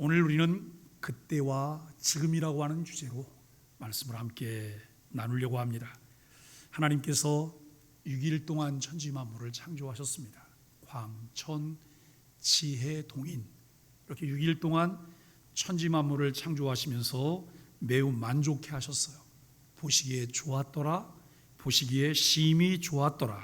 오늘 우리는 그때와 지금이라고 하는 주제로 말씀을 함께 나누려고 합니다. 하나님께서 6일 동안 천지 만물을 창조하셨습니다. 광천, 지혜, 동인, 이렇게 6일 동안 천지 만물을 창조하시면서 매우 만족해 하셨어요. 보시기에 좋았더라, 보시기에 심히 좋았더라.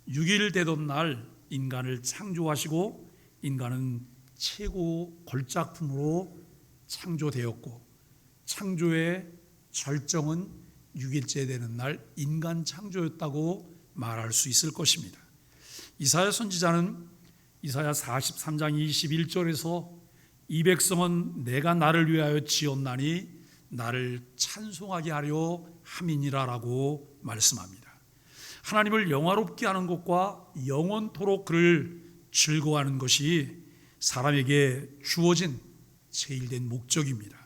6일 되던 날 인간을 창조하시고 인간은 최고 걸작품으로 창조되었고, 창조의 절정은 6일째 되는 날 인간 창조였다고 말할 수 있을 것입니다. 이사야 선지자는 이사야 43장 21절에서 이 백성은 내가 나를 위하여 지었나니 나를 찬송하게 하려 함이니라 라고 말씀합니다. 하나님을 영화롭게 하는 것과 영원토록 그를 즐거워하는 것이 사람에게 주어진 제일된 목적입니다.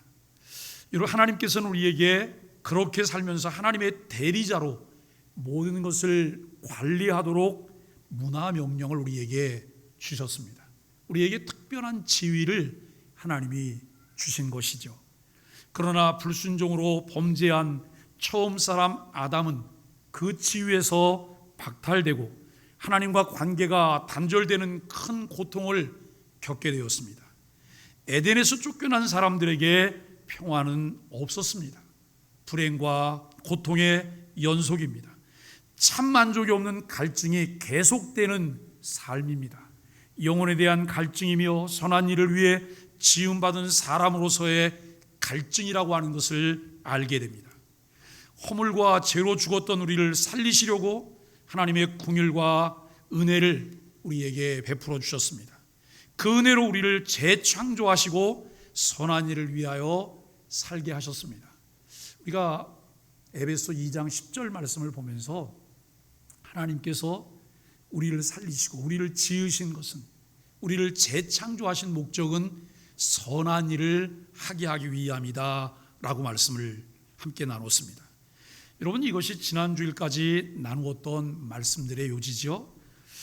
여러분, 하나님께서는 우리에게 그렇게 살면서 하나님의 대리자로 모든 것을 관리하도록 문화 명령을 우리에게 주셨습니다. 우리에게 특별한 지위를 하나님이 주신 것이죠. 그러나 불순종으로 범죄한 처음 사람 아담은 그 지위에서 박탈되고 하나님과 관계가 단절되는 큰 고통을 겪게 되었습니다. 에덴에서 쫓겨난 사람들에게 평화는 없었습니다. 불행과 고통의 연속입니다. 참 만족이 없는 갈증이 계속되는 삶입니다. 영혼에 대한 갈증이며 선한 일을 위해 지음받은 사람으로서의 갈증이라고 하는 것을 알게 됩니다. 허물과 죄로 죽었던 우리를 살리시려고 하나님의 긍휼과 은혜를 우리에게 베풀어 주셨습니다. 그 은혜로 우리를 재창조하시고 선한 일을 위하여 살게 하셨습니다. 우리가 에베소 2장 10절 말씀을 보면서 하나님께서 우리를 살리시고 우리를 지으신 것은, 우리를 재창조하신 목적은 선한 일을 하게 하기 위함이다 라고 말씀을 함께 나눴습니다. 여러분, 이것이 지난 주일까지 나누었던 말씀들의 요지죠.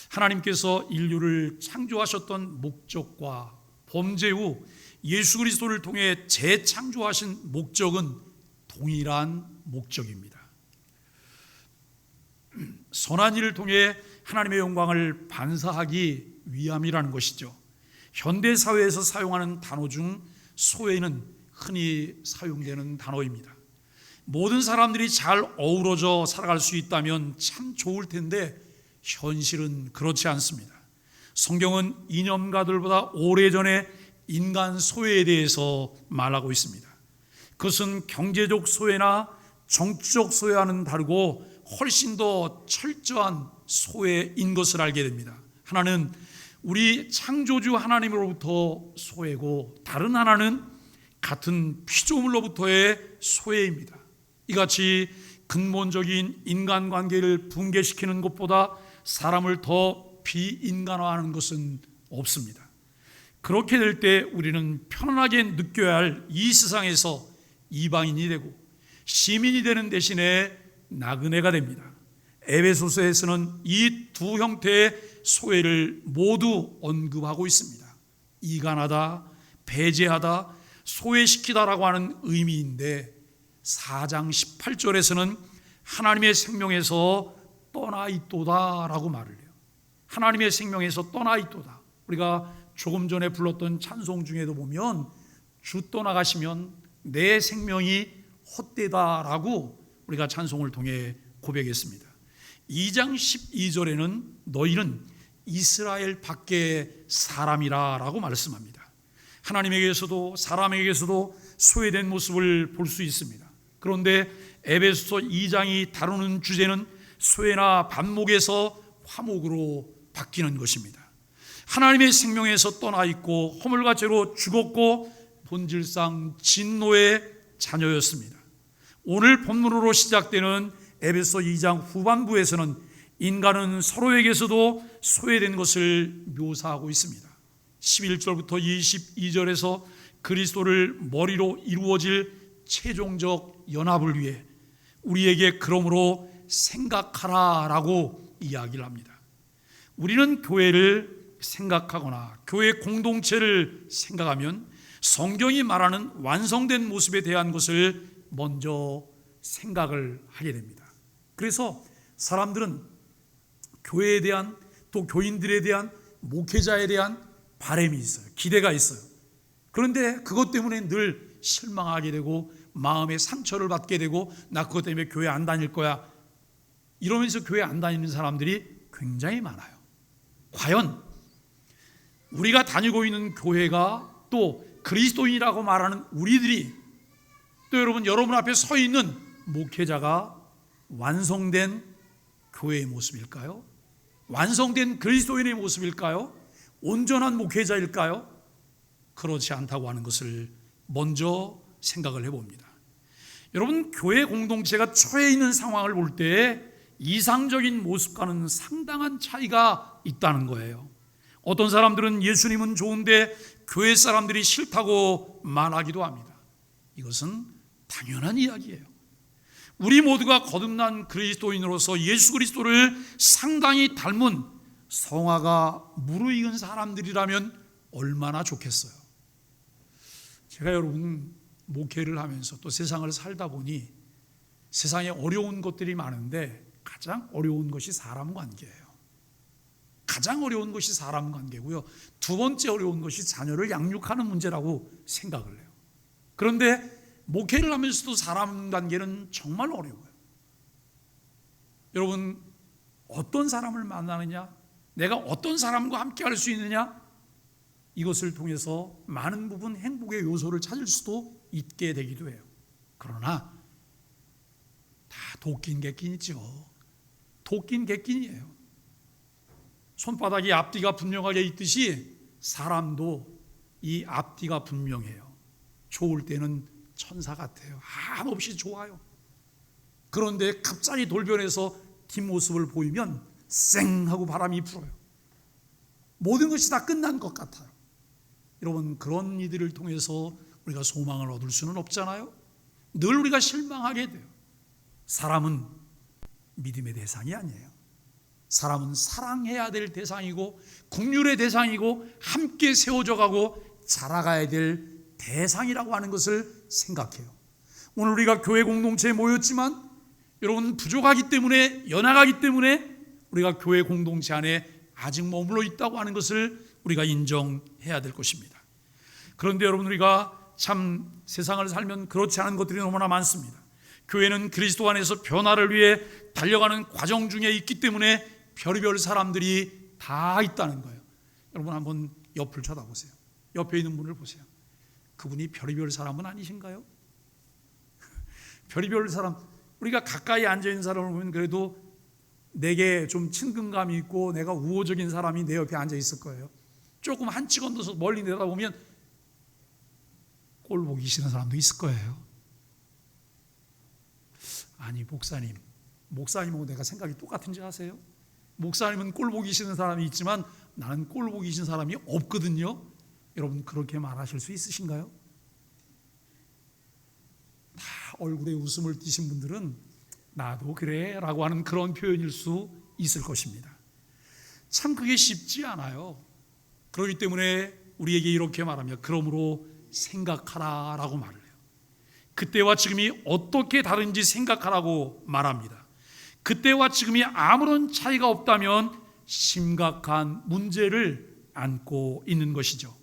하나님께서 인류를 창조하셨던 목적과 범죄 후 예수 그리스도를 통해 재창조하신 목적은 동일한 목적입니다. 선한 일을 통해 하나님의 영광을 반사하기 위함이라는 것이죠. 현대 사회에서 사용하는 단어 중 소외는 흔히 사용되는 단어입니다. 모든 사람들이 잘 어우러져 살아갈 수 있다면 참 좋을 텐데 현실은 그렇지 않습니다. 성경은 이념가들보다 오래전에 인간 소외에 대해서 말하고 있습니다. 그것은 경제적 소외나 정치적 소외와는 다르고 훨씬 더 철저한 소외인 것을 알게 됩니다. 하나는 우리 창조주 하나님으로부터 소외고, 다른 하나는 같은 피조물로부터의 소외입니다. 이같이 근본적인 인간관계를 붕괴시키는 것보다 사람을 더 비인간화하는 것은 없습니다. 그렇게 될 때 우리는 편안하게 느껴야 할 이 세상에서 이방인이 되고 시민이 되는 대신에 나그네가 됩니다. 에베소서에서는 이 두 형태의 소외를 모두 언급하고 있습니다. 이간하다, 배제하다, 소외시키다라고 하는 의미인데 4장 18절에서는 하나님의 생명에서 떠나 있도다라고 말을 해요. 하나님의 생명에서 떠나 있도다. 우리가 조금 전에 불렀던 찬송 중에도 보면 주 떠나가시면 내 생명이 헛되다라고 우리가 찬송을 통해 고백했습니다. 2장 12절에는 너희는 이스라엘 밖의 사람이라 라고 말씀합니다. 하나님에게서도 사람에게서도 소외된 모습을 볼 수 있습니다. 그런데 에베소서 2장이 다루는 주제는 소외나 반목에서 화목으로 바뀌는 것입니다. 하나님의 생명에서 떠나 있고 허물과 죄로 죽었고 본질상 진노의 자녀였습니다. 오늘 본문으로 시작되는 에베소 2장 후반부에서는 인간은 서로에게서도 소외된 것을 묘사하고 있습니다. 11절부터 22절에서 그리스도를 머리로 이루어질 최종적 연합을 위해 우리에게 그러므로 생각하라라고 이야기를 합니다. 우리는 교회를 생각하거나 교회 공동체를 생각하면 성경이 말하는 완성된 모습에 대한 것을 먼저 생각을 하게 됩니다. 그래서 사람들은 교회에 대한, 또 교인들에 대한, 목회자에 대한 바람이 있어요. 기대가 있어요. 그런데 그것 때문에 늘 실망하게 되고 마음의 상처를 받게 되고, 나 그것 때문에 교회 안 다닐 거야, 이러면서 교회 안 다니는 사람들이 굉장히 많아요. 과연 우리가 다니고 있는 교회가, 또 그리스도인이라고 말하는 우리들이, 또 여러분 앞에 서 있는 목회자가 완성된 교회의 모습일까요? 완성된 그리스도인의 모습일까요? 온전한 목회자일까요? 그렇지 않다고 하는 것을 먼저 생각을 해봅니다. 여러분, 교회 공동체가 처해 있는 상황을 볼 때 이상적인 모습과는 상당한 차이가 있다는 거예요. 어떤 사람들은 예수님은 좋은데 교회 사람들이 싫다고 말하기도 합니다. 이것은 당연한 이야기예요. 우리 모두가 거듭난 그리스도인으로서 예수 그리스도를 상당히 닮은 성화가 무르익은 사람들이라면 얼마나 좋겠어요. 제가 여러분 목회를 하면서 또 세상을 살다 보니 세상에 어려운 것들이 많은데 가장 어려운 것이 사람 관계예요. 가장 어려운 것이 사람 관계고요. 두 번째 어려운 것이 자녀를 양육하는 문제라고 생각을 해요. 그런데 목회를 하면서도 사람 관계는 정말 어려워요. 여러분, 어떤 사람을 만나느냐, 내가 어떤 사람과 함께 할 수 있느냐, 이것을 통해서 많은 부분 행복의 요소를 찾을 수도 있게 되기도 해요. 그러나 다 도끼인 객끼이죠. 도끼인 객끼이에요. 손바닥이 앞뒤가 분명하게 있듯이 사람도 이 앞뒤가 분명해요. 좋을 때는 천사 같아요. 한없이 좋아요. 그런데 갑자기 돌변해서 뒷모습을 보이면 쌩 하고 바람이 불어요. 모든 것이 다 끝난 것 같아요. 여러분, 그런 이들을 통해서 우리가 소망을 얻을 수는 없잖아요. 늘 우리가 실망하게 돼요. 사람은 믿음의 대상이 아니에요. 사람은 사랑해야 될 대상이고 긍휼의 대상이고 함께 세워져 가고 자라가야 될 대상이라고 하는 것을 생각해요. 오늘 우리가 교회 공동체에 모였지만 여러분, 부족하기 때문에, 연약하기 때문에 우리가 교회 공동체 안에 아직 머물러 있다고 하는 것을 우리가 인정해야 될 것입니다. 그런데 여러분, 우리가 참 세상을 살면 그렇지 않은 것들이 너무나 많습니다. 교회는 그리스도 안에서 변화를 위해 달려가는 과정 중에 있기 때문에 별의별 사람들이 다 있다는 거예요. 여러분, 한번 옆을 쳐다보세요. 옆에 있는 분을 보세요. 그분이 별의별 사람은 아니신가요? 별의별 사람, 우리가 가까이 앉아있는 사람을 보면 그래도 내게 좀 친근감이 있고 내가 우호적인 사람이 내 옆에 앉아 있을 거예요. 조금 한 치 건너서 멀리 내다보면 꼴 보기 싫은 사람도 있을 거예요. 아니, 목사님하고 내가 생각이 똑같은지 아세요? 목사님은 꼴 보기 싫은 사람이 있지만 나는 꼴 보기 싫은 사람이 없거든요. 여러분, 그렇게 말하실 수 있으신가요? 다 얼굴에 웃음을 띠신 분들은 나도 그래 라고 하는 그런 표현일 수 있을 것입니다. 참 그게 쉽지 않아요. 그렇기 때문에 우리에게 이렇게 말합니다. 그러므로 생각하라 라고 말을 해요. 그때와 지금이 어떻게 다른지 생각하라고 말합니다. 그때와 지금이 아무런 차이가 없다면 심각한 문제를 안고 있는 것이죠.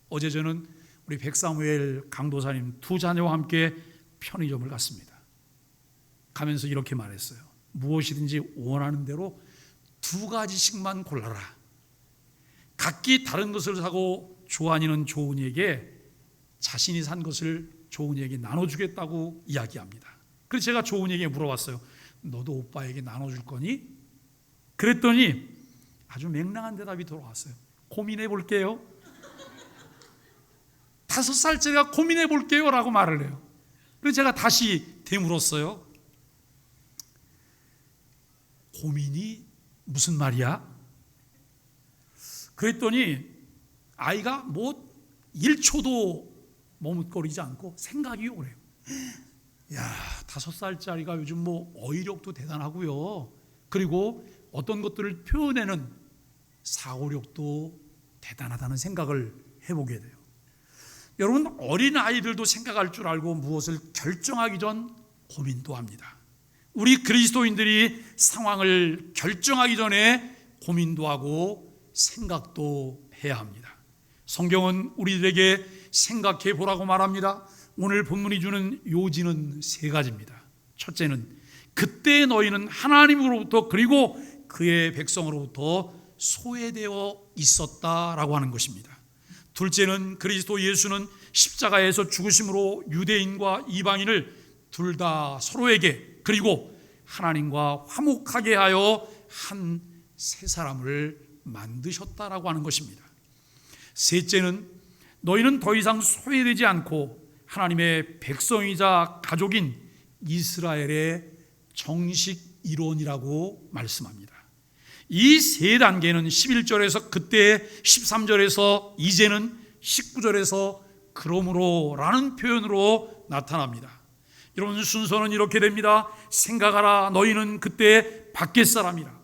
어제 저는 우리 백사무엘 강도사님 두 자녀와 함께 편의점을 갔습니다. 가면서 이렇게 말했어요. 무엇이든지 원하는 대로 두 가지씩만 골라라. 각기 다른 것을 사고 조한이는 조은이에게 자신이 산 것을 조은이에게 나눠주겠다고 이야기합니다. 그래서 제가 조은이에게 물어봤어요. 너도 오빠에게 나눠줄 거니? 그랬더니 아주 맹랑한 대답이 돌아왔어요. 고민해 볼게요. 5살짜리가 고민해 볼게요 라고 말을 해요. 그래서 제가 다시 되물었어요. 고민이 무슨 말이야? 그랬더니 아이가 뭐 1초도 머뭇거리지 않고 생각이 오래요. 야, 5살짜리가 요즘 뭐 어휘력도 대단하고요. 그리고 어떤 것들을 표현하는 사고력도 대단하다는 생각을 해보게 돼요. 여러분, 어린 아이들도 생각할 줄 알고 무엇을 결정하기 전 고민도 합니다. 우리 그리스도인들이 상황을 결정하기 전에 고민도 하고 생각도 해야 합니다. 성경은 우리들에게 생각해 보라고 말합니다. 오늘 본문이 주는 요지는 세 가지입니다. 첫째는 그때 너희는 하나님으로부터 그리고 그의 백성으로부터 소외되어 있었다라고 하는 것입니다. 둘째는 그리스도 예수는 십자가에서 죽으심으로 유대인과 이방인을 둘 다 서로에게 그리고 하나님과 화목하게 하여 한 새 사람을 만드셨다라고 하는 것입니다. 셋째는 너희는 더 이상 소외되지 않고 하나님의 백성이자 가족인 이스라엘의 정식 일원이라고 말씀합니다. 이 세 단계는 11절에서 그때, 13절에서 이제는, 19절에서 그러므로 라는 표현으로 나타납니다. 여러분, 순서는 이렇게 됩니다. 생각하라, 너희는 그때 밖의 사람이라.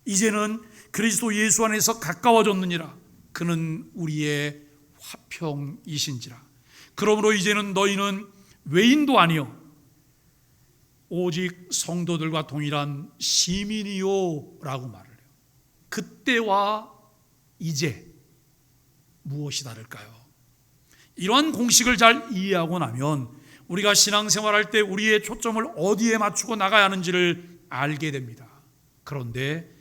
이제는 그리스도 예수 안에서 가까워졌느니라. 그는 우리의 화평이신지라. 그러므로 이제는 너희는 외인도 아니요 오직 성도들과 동일한 시민이요 라고 말을 해요. 그때와 이제 무엇이 다를까요? 이러한 공식을 잘 이해하고 나면 우리가 신앙생활할 때 우리의 초점을 어디에 맞추고 나가야 하는지를 알게 됩니다. 그런데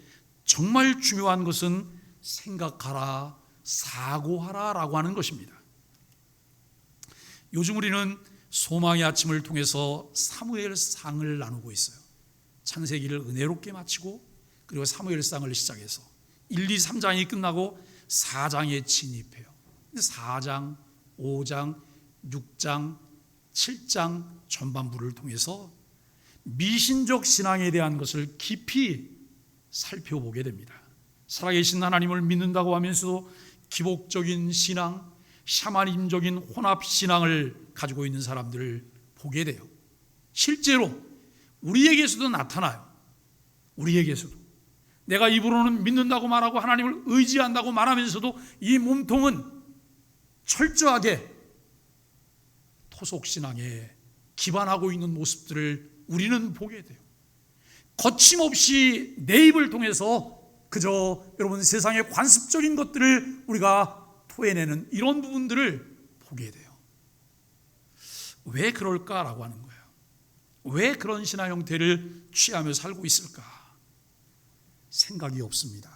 정말 중요한 것은 생각하라, 사고하라 라고 하는 것입니다. 요즘 우리는 소망의 아침을 통해서 사무엘상을 나누고 있어요. 창세기를 은혜롭게 마치고 그리고 사무엘상을 시작해서 1, 2, 3장이 끝나고 4장에 진입해요. 4장, 5장, 6장, 7장 전반부를 통해서 미신적 신앙에 대한 것을 깊이 살펴보게 됩니다. 살아계신 하나님을 믿는다고 하면서도 기복적인 신앙, 샤머니즘적인 혼합신앙을 가지고 있는 사람들을 보게 돼요. 실제로 우리에게서도 나타나요. 우리에게서도 내가 입으로는 믿는다고 말하고 하나님을 의지한다고 말하면서도 이 몸통은 철저하게 토속신앙에 기반하고 있는 모습들을 우리는 보게 돼요. 거침없이 내 입을 통해서 그저 여러분 세상의 관습적인 것들을 우리가 토해내는 이런 부분들을 보게 돼요. 왜 그럴까라고 하는 거예요. 왜 그런 신앙 형태를 취하며 살고 있을까? 생각이 없습니다.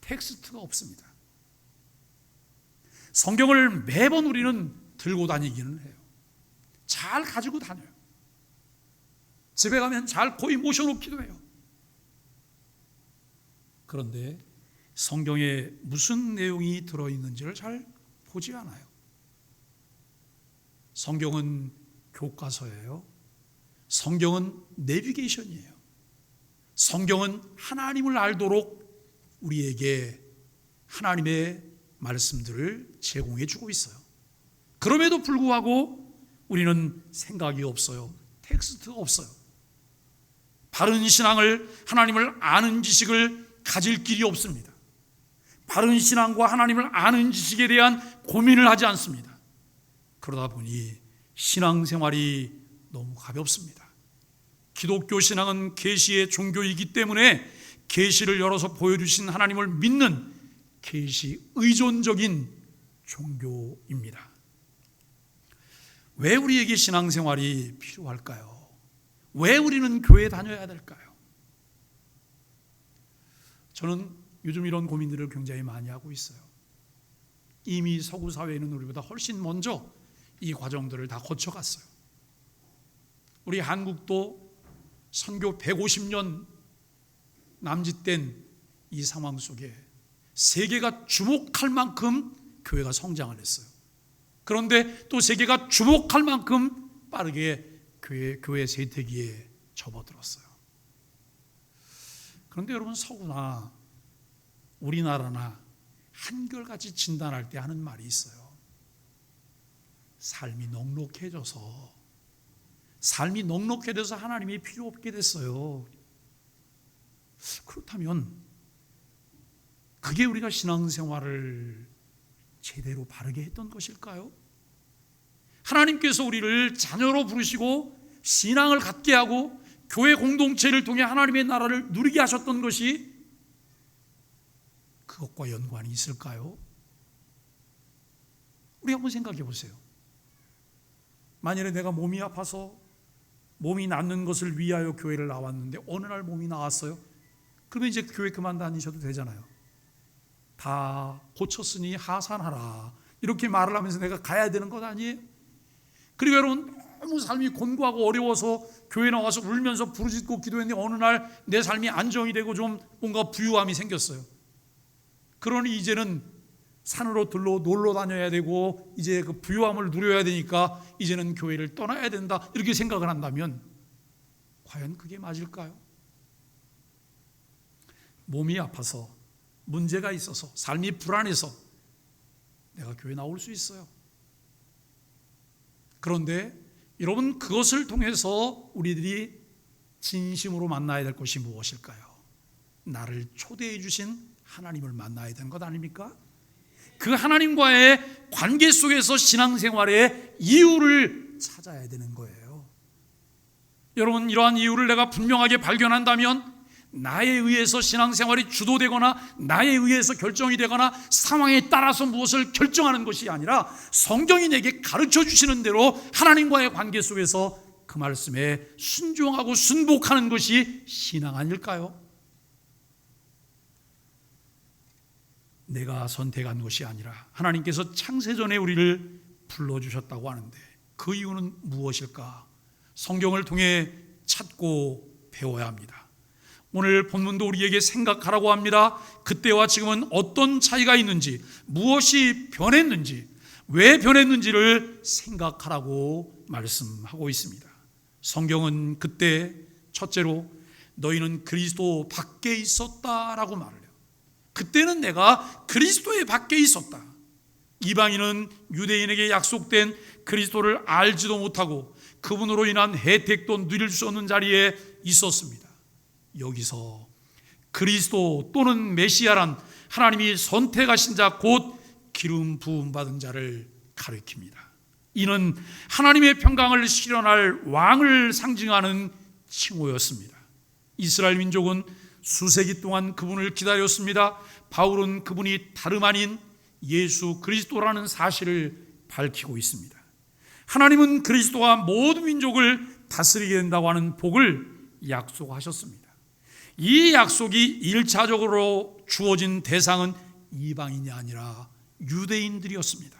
텍스트가 없습니다. 성경을 매번 우리는 들고 다니기는 해요. 잘 가지고 다녀요. 집에 가면 잘 거의 모셔놓기도 해요. 그런데 성경에 무슨 내용이 들어있는지를 잘 보지 않아요. 성경은 교과서예요. 성경은 내비게이션이에요. 성경은 하나님을 알도록 우리에게 하나님의 말씀들을 제공해 주고 있어요. 그럼에도 불구하고 우리는 생각이 없어요. 텍스트가 없어요. 바른 신앙을, 하나님을 아는 지식을 가질 길이 없습니다. 바른 신앙과 하나님을 아는 지식에 대한 고민을 하지 않습니다. 그러다 보니 신앙생활이 너무 가볍습니다. 기독교 신앙은 계시의 종교이기 때문에 계시를 열어서 보여주신 하나님을 믿는 계시 의존적인 종교입니다. 왜 우리에게 신앙생활이 필요할까요? 왜 우리는 교회 다녀야 될까요? 저는 요즘 이런 고민들을 굉장히 많이 하고 있어요. 이미 서구 사회는 우리보다 훨씬 먼저 이 과정들을 다 거쳐갔어요. 우리 한국도 선교 150년 남짓된 이 상황 속에 세계가 주목할 만큼 교회가 성장을 했어요. 그런데 또 세계가 주목할 만큼 빠르게 교회 세태기에 접어들었어요. 그런데 여러분, 서구나 우리나라나 한결같이 진단할 때 하는 말이 있어요. 삶이 넉넉해져서 하나님이 필요 없게 됐어요. 그렇다면 그게 우리가 신앙생활을 제대로 바르게 했던 것일까요? 하나님께서 우리를 자녀로 부르시고 신앙을 갖게 하고 교회 공동체를 통해 하나님의 나라를 누리게 하셨던 것이 그것과 연관이 있을까요? 우리 한번 생각해 보세요. 만일에 내가 몸이 아파서 몸이 낫는 것을 위하여 교회를 나왔는데 어느 날 몸이 나았어요. 그러면 이제 교회 그만 다니셔도 되잖아요. 다 고쳤으니 하산하라 이렇게 말을 하면서 내가 가야 되는 것 아니에요? 그리고 여러분 너무 삶이 곤고하고 어려워서 교회 나와서 울면서 부르짖고 기도했는데 어느 날 내 삶이 안정이 되고 좀 뭔가 부유함이 생겼어요. 그러니 이제는 산으로 들러 놀러 다녀야 되고 이제 그 부유함을 누려야 되니까 이제는 교회를 떠나야 된다 이렇게 생각을 한다면 과연 그게 맞을까요? 몸이 아파서 문제가 있어서 삶이 불안해서 내가 교회 나올 수 있어요. 그런데 여러분 그것을 통해서 우리들이 진심으로 만나야 될 것이 무엇일까요? 나를 초대해 주신 하나님을 만나야 되는 것 아닙니까? 그 하나님과의 관계 속에서 신앙생활의 이유를 찾아야 되는 거예요. 여러분 이러한 이유를 내가 분명하게 발견한다면 나에 의해서 신앙생활이 주도되거나 나에 의해서 결정이 되거나 상황에 따라서 무엇을 결정하는 것이 아니라 성경이 내게 가르쳐 주시는 대로 하나님과의 관계 속에서 그 말씀에 순종하고 순복하는 것이 신앙 아닐까요? 내가 선택한 것이 아니라 하나님께서 창세전에 우리를 불러주셨다고 하는데 그 이유는 무엇일까? 성경을 통해 찾고 배워야 합니다. 오늘 본문도 우리에게 생각하라고 합니다. 그때와 지금은 어떤 차이가 있는지, 무엇이 변했는지, 왜 변했는지를 생각하라고 말씀하고 있습니다. 성경은 그때 첫째로 너희는 그리스도 밖에 있었다라고 말을 해요. 그때는 내가 그리스도의 밖에 있었다. 이방인은 유대인에게 약속된 그리스도를 알지도 못하고 그분으로 인한 혜택도 누릴 수 없는 자리에 있었습니다. 여기서 그리스도 또는 메시아란 하나님이 선택하신 자 곧 기름 부음 받은 자를 가리킵니다. 이는 하나님의 평강을 실현할 왕을 상징하는 칭호였습니다. 이스라엘 민족은 수세기 동안 그분을 기다렸습니다. 바울은 그분이 다름 아닌 예수 그리스도라는 사실을 밝히고 있습니다. 하나님은 그리스도가 모든 민족을 다스리게 된다고 하는 복을 약속하셨습니다. 이 약속이 1차적으로 주어진 대상은 이방인이 아니라 유대인들이었습니다.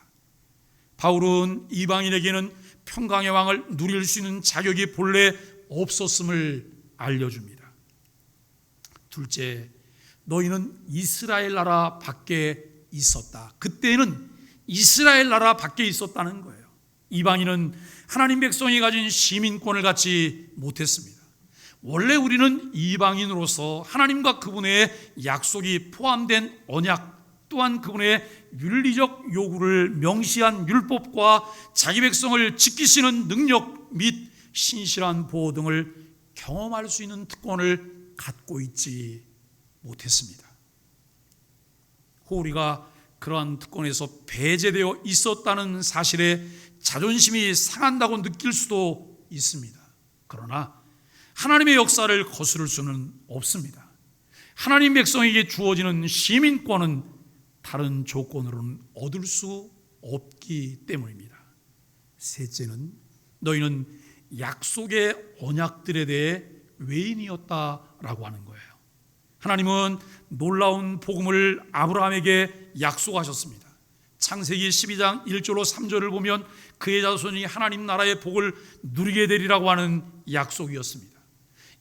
바울은 이방인에게는 평강의 왕을 누릴 수 있는 자격이 본래 없었음을 알려줍니다. 둘째, 너희는 이스라엘 나라 밖에 있었다. 그때는 이스라엘 나라 밖에 있었다는 거예요. 이방인은 하나님 백성이 가진 시민권을 갖지 못했습니다. 원래 우리는 이방인으로서 하나님과 그분의 약속이 포함된 언약 또한 그분의 윤리적 요구를 명시한 율법과 자기 백성을 지키시는 능력 및 신실한 보호 등을 경험할 수 있는 특권을 갖고 있지 못했습니다. 우리가 그러한 특권에서 배제되어 있었다는 사실에 자존심이 상한다고 느낄 수도 있습니다. 그러나 하나님의 역사를 거스를 수는 없습니다. 하나님 백성에게 주어지는 시민권은 다른 조건으로는 얻을 수 없기 때문입니다. 셋째는 너희는 약속의 언약들에 대해 외인이었다라고 하는 거예요. 하나님은 놀라운 복음을 아브라함에게 약속하셨습니다. 창세기 12장 1절로 3절을 보면 그의 자손이 하나님 나라의 복을 누리게 되리라고 하는 약속이었습니다.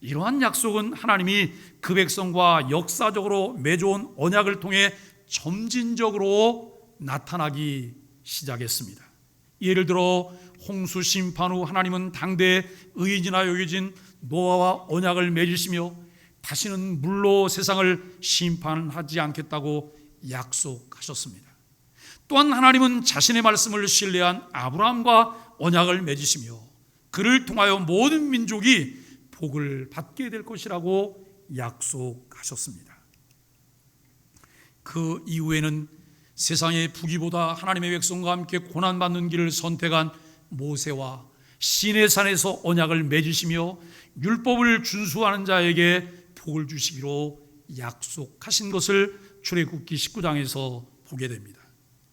이러한 약속은 하나님이 그 백성과 역사적으로 맺어온 언약을 통해 점진적으로 나타나기 시작했습니다. 예를 들어 홍수 심판 후 하나님은 당대에 의인이나 여겨진 노아와 언약을 맺으시며 다시는 물로 세상을 심판하지 않겠다고 약속하셨습니다. 또한 하나님은 자신의 말씀을 신뢰한 아브라함과 언약을 맺으시며 그를 통하여 모든 민족이 복을 받게 될 것이라고 약속하셨습니다. 그 이후에는 세상의 부귀보다 하나님의 백성과 함께 고난받는 길을 선택한 모세와 시내산에서 언약을 맺으시며 율법을 준수하는 자에게 복을 주시기로 약속하신 것을 출애굽기 19장에서 보게 됩니다.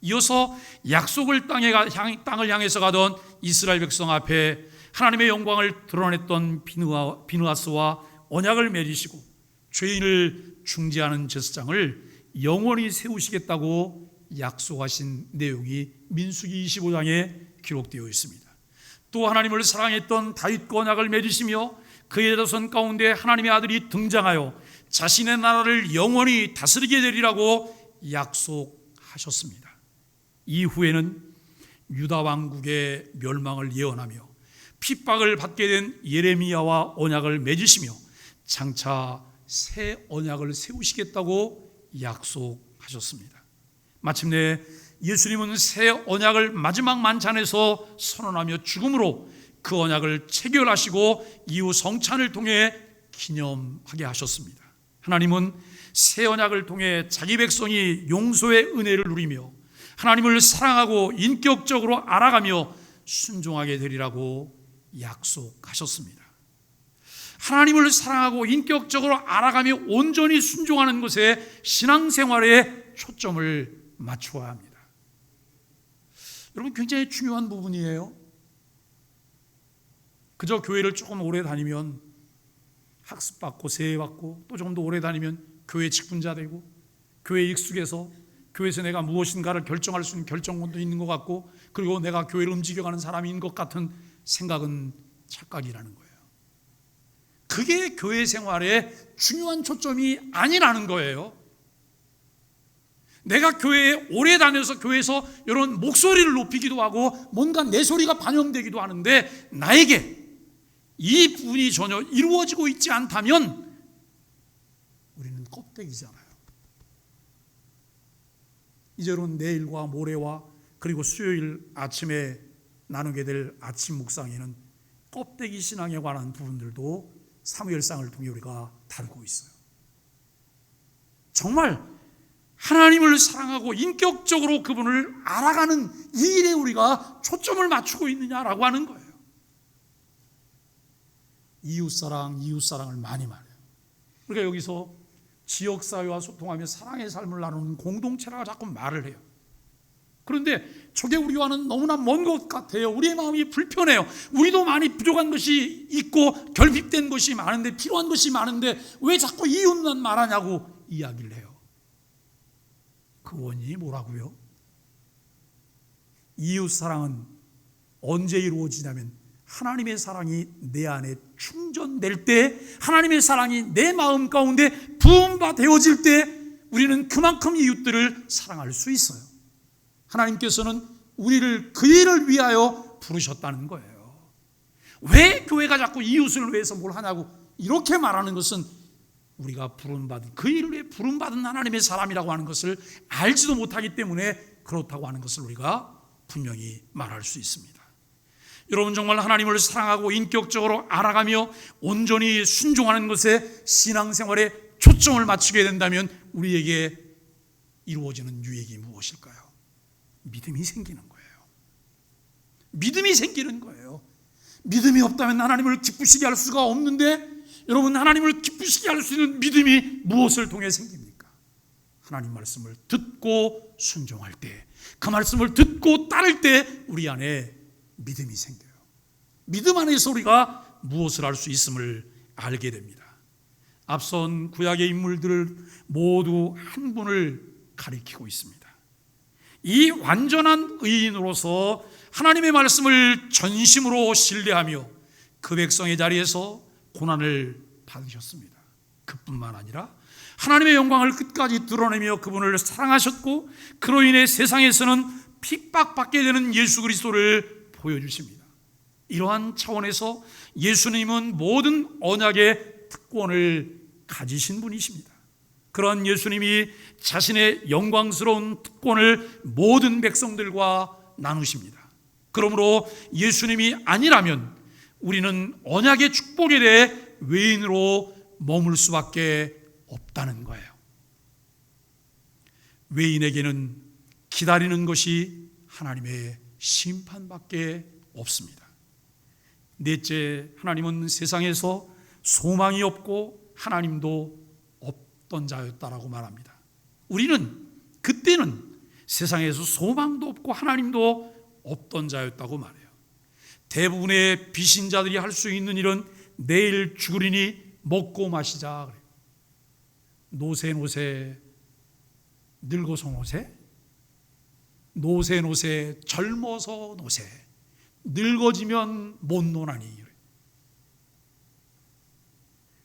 이어서 약속을 땅을 향해서 가던 이스라엘 백성 앞에 하나님의 영광을 드러냈던 비느하스와 언약을 맺으시고 죄인을 중재하는 제사장을 영원히 세우시겠다고 약속하신 내용이 민수기 25장에 기록되어 있습니다. 또 하나님을 사랑했던 다윗과 언약을 맺으시며 그의 자손 가운데 하나님의 아들이 등장하여 자신의 나라를 영원히 다스리게 되리라고 약속하셨습니다. 이후에는 유다 왕국의 멸망을 예언하며 핍박을 받게 된 예레미야와 언약을 맺으시며 장차 새 언약을 세우시겠다고 약속하셨습니다. 마침내 예수님은 새 언약을 마지막 만찬에서 선언하며 죽음으로 그 언약을 체결하시고 이후 성찬을 통해 기념하게 하셨습니다. 하나님은 새 언약을 통해 자기 백성이 용서의 은혜를 누리며 하나님을 사랑하고 인격적으로 알아가며 순종하게 되리라고 약속하셨습니다. 하나님을 사랑하고 인격적으로 알아가며 온전히 순종하는 것에 신앙생활에 초점을 맞추어야 합니다. 여러분, 굉장히 중요한 부분이에요. 그저 교회를 조금 오래 다니면 학습받고 세례받고 또 조금 더 오래 다니면 교회 직분자 되고 교회에 익숙해서 교회에서 내가 무엇인가를 결정할 수 있는 결정권도 있는 것 같고 그리고 내가 교회를 움직여가는 사람인 것 같은 생각은 착각이라는 거예요. 그게 교회 생활의 중요한 초점이 아니라는 거예요. 내가 교회에 오래 다녀서 교회에서 이런 목소리를 높이기도 하고 뭔가 내 소리가 반영되기도 하는데 나에게 이 부분이 전혀 이루어지고 있지 않다면 우리는 껍데기잖아요. 이제로는 내일과 모레와 그리고 수요일 아침에 나누게 될 아침 묵상에는 껍데기 신앙에 관한 부분들도 사무엘상을 통해 우리가 다루고 있어요. 정말 하나님을 사랑하고 인격적으로 그분을 알아가는 이 일에 우리가 초점을 맞추고 있느냐라고 하는 거예요. 이웃사랑을 많이 말해요. 그러니까 여기서 지역사회와 소통하며 사랑의 삶을 나누는 공동체라고 자꾸 말을 해요. 그런데 저게 우리와는 너무나 먼 것 같아요. 우리의 마음이 불편해요. 우리도 많이 부족한 것이 있고 결핍된 것이 많은데 필요한 것이 많은데 왜 자꾸 이웃만 말하냐고 이야기를 해요. 그 원인이 뭐라고요? 이웃사랑은 언제 이루어지냐면 하나님의 사랑이 내 안에 충전될 때, 하나님의 사랑이 내 마음 가운데 부음바 되어질 때 우리는 그만큼 이웃들을 사랑할 수 있어요. 하나님께서는 우리를 그 일을 위하여 부르셨다는 거예요. 왜 교회가 자꾸 이웃을 위해서 뭘 하냐고 이렇게 말하는 것은 우리가 부름받은, 그 일을 위해 부름받은 하나님의 사람이라고 하는 것을 알지도 못하기 때문에 그렇다고 하는 것을 우리가 분명히 말할 수 있습니다. 여러분, 정말 하나님을 사랑하고 인격적으로 알아가며 온전히 순종하는 것에 신앙생활에 초점을 맞추게 된다면 우리에게 이루어지는 유익이 무엇일까요? 믿음이 생기는 거예요. 믿음이 생기는 거예요. 믿음이 없다면 하나님을 기쁘시게 할 수가 없는데, 여러분, 하나님을 기쁘시게 할 수 있는 믿음이 무엇을 통해 생깁니까? 하나님 말씀을 듣고 순종할 때, 그 말씀을 듣고 따를 때 우리 안에 믿음이 생겨요. 믿음 안에서 우리가 무엇을 할 수 있음을 알게 됩니다. 앞선 구약의 인물들을 모두 한 분을 가리키고 있습니다. 이 완전한 의인으로서 하나님의 말씀을 전심으로 신뢰하며 그 백성의 자리에서 고난을 받으셨습니다. 그뿐만 아니라 하나님의 영광을 끝까지 드러내며 그분을 사랑하셨고, 그로 인해 세상에서는 핍박받게 되는 예수 그리스도를 보여주십니다. 이러한 차원에서 예수님은 모든 언약의 특권을 가지신 분이십니다. 그런 예수님이 자신의 영광스러운 특권을 모든 백성들과 나누십니다. 그러므로 예수님이 아니라면 우리는 언약의 축복에 대해 외인으로 머물 수밖에 없다는 거예요. 외인에게는 기다리는 것이 하나님의 심판밖에 없습니다. 넷째, 하나님은 세상에서 소망이 없고 하나님도 없던 자였다라고 말합니다. 우리는 그때는 세상에서 소망도 없고 하나님도 없던 자였다고 말해요. 대부분의 비신자들이 할 수 있는 일은 내일 죽으리니 먹고 마시자 그래요. 노세 늙어서 노세 젊어서 노세 늙어지면 못 노나니.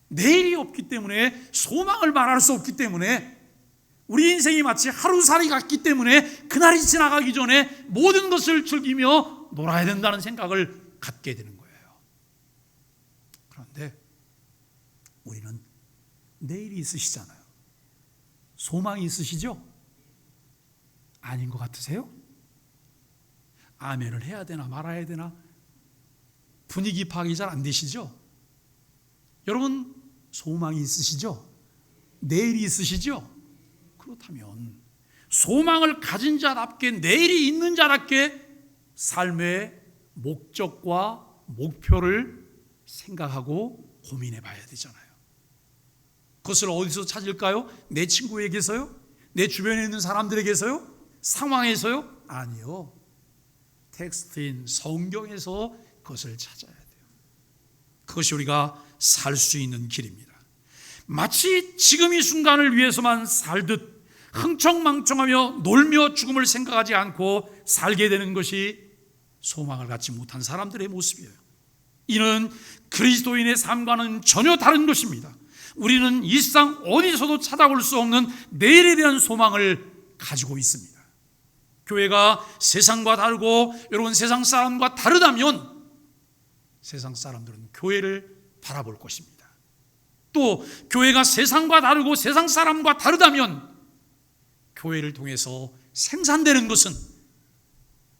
내일이 없기 때문에 소망을 말할 수 없기 때문에 우리 인생이 마치 하루살이 같기 때문에 그날이 지나가기 전에 모든 것을 즐기며 놀아야 된다는 생각을 갖게 되는 거예요. 그런데 우리는 내일이 있으시잖아요. 소망이 있으시죠? 아닌 것 같으세요? 아멘을 해야 되나 말아야 되나 분위기 파악이 잘 안 되시죠? 여러분 소망이 있으시죠? 내일이 있으시죠? 그렇다면 소망을 가진 자답게 내일이 있는 자답게 삶의 목적과 목표를 생각하고 고민해 봐야 되잖아요. 그것을 어디서 찾을까요? 내 친구에게서요? 내 주변에 있는 사람들에게서요? 상황에서요? 아니요. 텍스트인 성경에서 그것을 찾아야 돼요. 그것이 우리가 살 수 있는 길입니다. 마치 지금 이 순간을 위해서만 살듯 흥청망청하며 놀며 죽음을 생각하지 않고 살게 되는 것이 소망을 갖지 못한 사람들의 모습이에요. 이는 그리스도인의 삶과는 전혀 다른 것입니다. 우리는 일상 어디서도 찾아볼 수 없는 내일에 대한 소망을 가지고 있습니다. 교회가 세상과 다르고 여러분 세상 사람과 다르다면 세상 사람들은 교회를 바라볼 것입니다. 또 교회가 세상과 다르고 세상 사람과 다르다면 교회를 통해서 생산되는 것은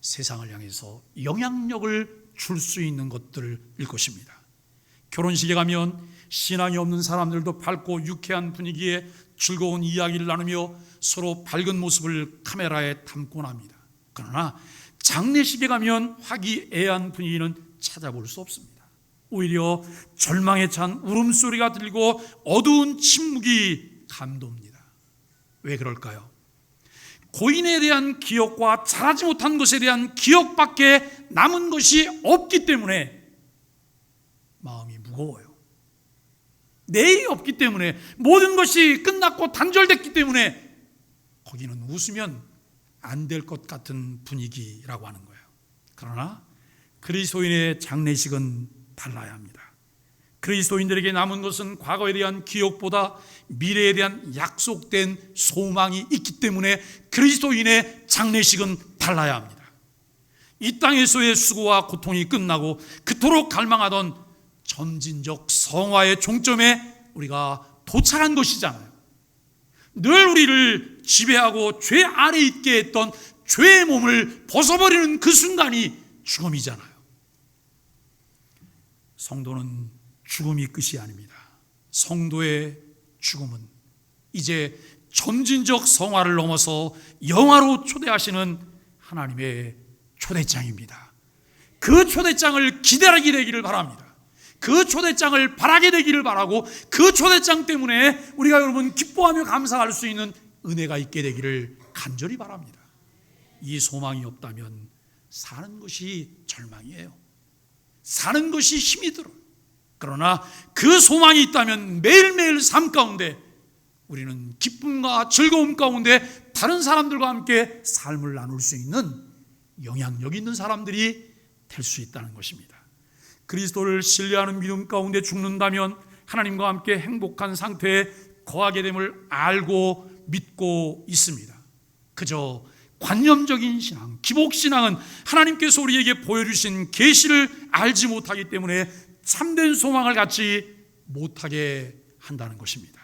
세상을 향해서 영향력을 줄 수 있는 것들일 것입니다. 결혼식에 가면 신앙이 없는 사람들도 밝고 유쾌한 분위기에 즐거운 이야기를 나누며 서로 밝은 모습을 카메라에 담곤 합니다. 그러나 장례식에 가면 화기애애한 분위기는 찾아볼 수 없습니다. 오히려 절망에 찬 울음소리가 들리고 어두운 침묵이 감돕니다. 왜 그럴까요? 고인에 대한 기억과 잘하지 못한 것에 대한 기억밖에 남은 것이 없기 때문에 마음이 무거워요. 내일이 없기 때문에 모든 것이 끝났고 단절됐기 때문에 거기는 웃으면 안 될 것 같은 분위기라고 하는 거예요. 그러나 그리스도인의 장례식은 달라야 합니다. 그리스도인들에게 남은 것은 과거에 대한 기억보다 미래에 대한 약속된 소망이 있기 때문에 그리스도인의 장례식은 달라야 합니다. 이 땅에서의 수고와 고통이 끝나고 그토록 갈망하던 점진적 성화의 종점에 우리가 도착한 것이잖아요. 늘 우리를 지배하고 죄 아래 있게 했던 죄의 몸을 벗어버리는 그 순간이 죽음이잖아요. 성도는 죽음이 끝이 아닙니다. 성도의 죽음은 이제 점진적 성화를 넘어서 영화로 초대하시는 하나님의 초대장입니다. 그 초대장을 기다리게 되기를 바랍니다. 그 초대장을 바라게 되기를 바라고 그 초대장 때문에 우리가 여러분 기뻐하며 감사할 수 있는 은혜가 있게 되기를 간절히 바랍니다. 이 소망이 없다면 사는 것이 절망이에요. 사는 것이 힘이 들어요. 그러나 그 소망이 있다면 매일매일 삶 가운데 우리는 기쁨과 즐거움 가운데 다른 사람들과 함께 삶을 나눌 수 있는 영향력 있는 사람들이 될 수 있다는 것입니다. 그리스도를 신뢰하는 믿음 가운데 죽는다면 하나님과 함께 행복한 상태에 거하게 됨을 알고 믿고 있습니다. 그저 관념적인 신앙, 기복신앙은 하나님께서 우리에게 보여주신 계시를 알지 못하기 때문에 참된 소망을 갖지 못하게 한다는 것입니다.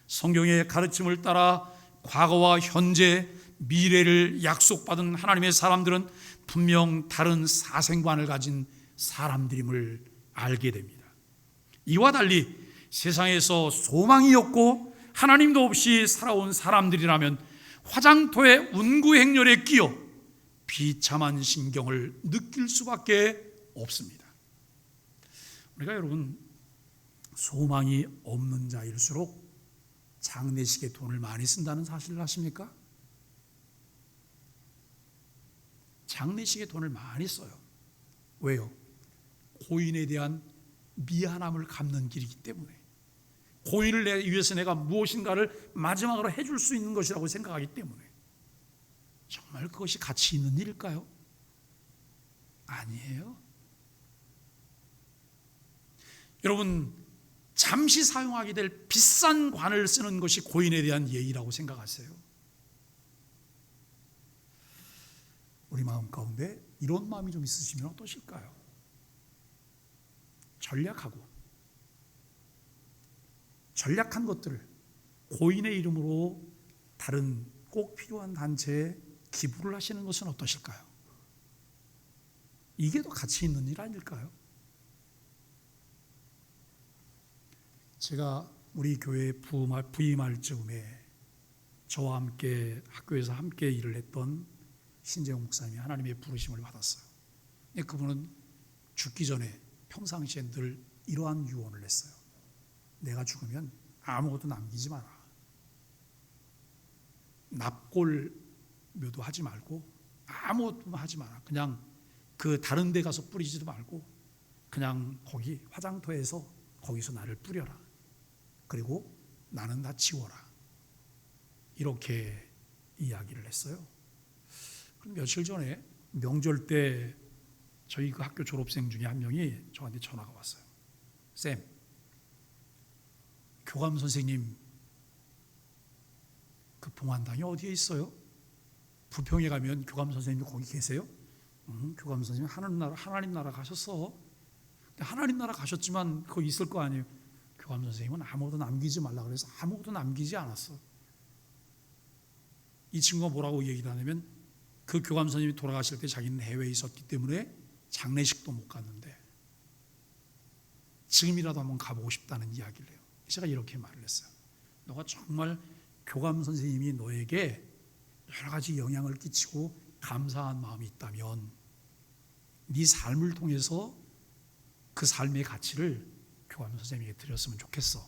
성경의 가르침을 따라 과거와 현재, 미래를 약속받은 하나님의 사람들은 분명 다른 사생관을 가진 사람들임을 알게 됩니다. 이와 달리 세상에서 소망이 없고 하나님도 없이 살아온 사람들이라면 화장터의 운구행렬에 끼어 비참한 심경을 느낄 수밖에 없습니다. 우리가 여러분 소망이 없는 자일수록 장례식에 돈을 많이 쓴다는 사실을 아십니까? 장례식에 돈을 많이 써요. 왜요? 고인에 대한 미안함을 갚는 길이기 때문에, 고인을 위해서 내가 무엇인가를 마지막으로 해줄 수 있는 것이라고 생각하기 때문에. 정말 그것이 가치 있는 일일까요? 아니에요. 여러분, 잠시 사용하게 될 비싼 관을 쓰는 것이 고인에 대한 예의라고 생각하세요? 우리 마음 가운데 이런 마음이 좀 있으시면 어떠실까요? 전략한 것들을 고인의 이름으로 다른 꼭 필요한 단체에 기부를 하시는 것은 어떠실까요? 이게 더 가치 있는 일 아닐까요? 제가 우리 교회 부임할 즈음에 저와 함께 학교에서 함께 일을 했던 신재용 목사님이 하나님의 부르심을 받았어요. 그분은 죽기 전에 평상시에 늘 이러한 유언을 했어요. 내가 죽으면 아무것도 남기지 마라. 납골묘도 하지 말고 아무것도 하지 마라. 그냥 그 다른 데 가서 뿌리지도 말고 그냥 거기 화장터에서 거기서 나를 뿌려라. 그리고 나는 다 지워라. 이렇게 이야기를 했어요. 그럼 며칠 전에 명절 때 저희 그 학교 졸업생 중에 한 명이 저한테 전화가 왔어요. 쌤, 교감 선생님 그 봉안당이 어디에 있어요? 부평에 가면 교감 선생님이 거기 계세요? 교감 선생님 하나님 나라 가셨어. 근데 하나님 나라 가셨지만 거기 있을 거 아니에요. 교감 선생님은 아무것도 남기지 말라 그래서 아무것도 남기지 않았어. 이 친구가 뭐라고 얘기를 하냐면 그 교감 선생님이 돌아가실 때 자기는 해외에 있었기 때문에 장례식도 못 갔는데 지금이라도 한번 가보고 싶다는 이야기를 해요. 제가 이렇게 말을 했어요. 너가 정말 교감 선생님이 너에게 여러 가지 영향을 끼치고 감사한 마음이 있다면 네 삶을 통해서 그 삶의 가치를 교감 선생님에게 드렸으면 좋겠어.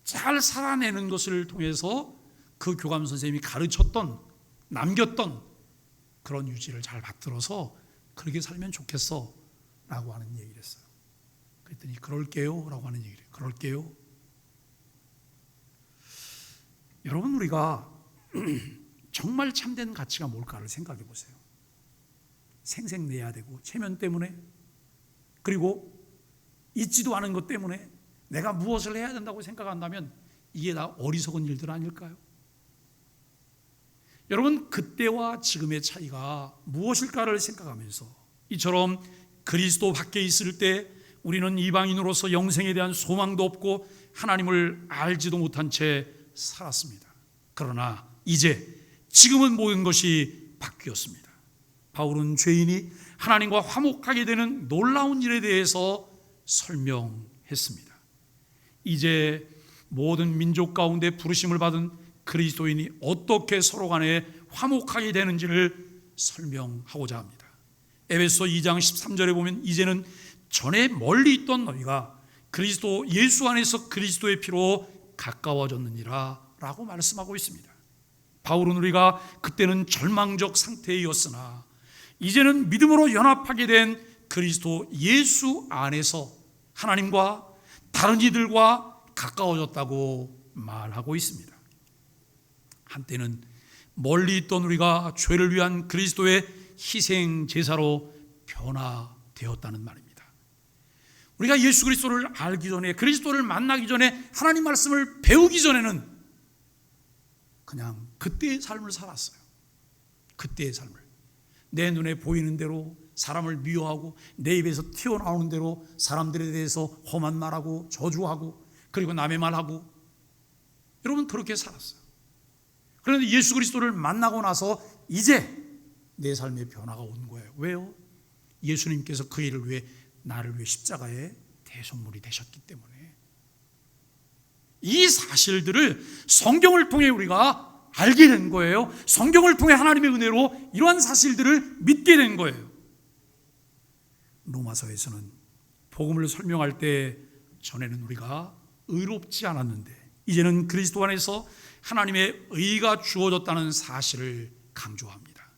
잘 살아내는 것을 통해서 그 교감 선생님이 가르쳤던, 남겼던 그런 유지를 잘 받들어서 그렇게 살면 좋겠어 라고 하는 얘기를 했어요. 그랬더니 그럴게요 라고 하는 얘기를 해요. 그럴게요. 여러분, 우리가 정말 참된 가치가 뭘까를 생각해 보세요. 생색내야 되고 체면 때문에, 그리고 있지도 않은 것 때문에 내가 무엇을 해야 된다고 생각한다면 이게 다 어리석은 일들 아닐까요? 여러분, 그때와 지금의 차이가 무엇일까를 생각하면서 이처럼 그리스도 밖에 있을 때 우리는 이방인으로서 영생에 대한 소망도 없고 하나님을 알지도 못한 채 살았습니다. 그러나 지금은 모든 것이 바뀌었습니다. 바울은 죄인이 하나님과 화목하게 되는 놀라운 일에 대해서 설명했습니다. 이제 모든 민족 가운데 부르심을 받은 그리스도인이 어떻게 서로 간에 화목하게 되는지를 설명하고자 합니다. 에베소 2장 13절에 보면 이제는 전에 멀리 있던 너희가 그리스도 예수 안에서 그리스도의 피로 가까워졌느니라 라고 말씀하고 있습니다. 바울은 우리가 그때는 절망적 상태였으나 이제는 믿음으로 연합하게 된 그리스도 예수 안에서 하나님과 다른 이들과 가까워졌다고 말하고 있습니다. 한때는 멀리 있던 우리가 죄를 위한 그리스도의 희생 제사로 변화되었다는 말입니다. 우리가 예수 그리스도를 알기 전에, 그리스도를 만나기 전에, 하나님 말씀을 배우기 전에는 그냥 그때의 삶을 살았어요. 그때의 삶을 내 눈에 보이는 대로 사람을 미워하고 내 입에서 튀어나오는 대로 사람들에 대해서 험한 말하고 저주하고 그리고 남의 말하고, 여러분 그렇게 살았어요. 그런데 예수 그리스도를 만나고 나서 이제 내 삶의 변화가 온 거예요. 왜요? 예수님께서 그 일을 위해 나를 위해 십자가의 대속물이 되셨기 때문에. 이 사실들을 성경을 통해 우리가 알게 된 거예요. 성경을 통해 하나님의 은혜로 이러한 사실들을 믿게 된 거예요. 로마서에서는 복음을 설명할 때 전에는 우리가 의롭지 않았는데 이제는 그리스도 안에서 하나님의 의가 주어졌다는 사실을 강조합니다.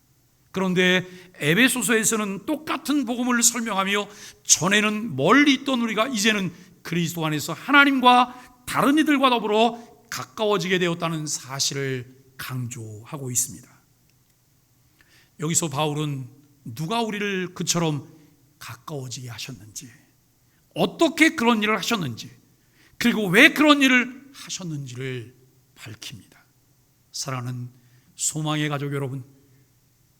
그런데 에베소서에서는 똑같은 복음을 설명하며 전에는 멀리 있던 우리가 이제는 그리스도 안에서 하나님과 다른 이들과 더불어 가까워지게 되었다는 사실을 강조하고 있습니다. 여기서 바울은 누가 우리를 그처럼 가까워지게 하셨는지, 어떻게 그런 일을 하셨는지, 그리고 왜 그런 일을 하셨는지를 밝힙니다. 사랑하는 소망의 가족 여러분,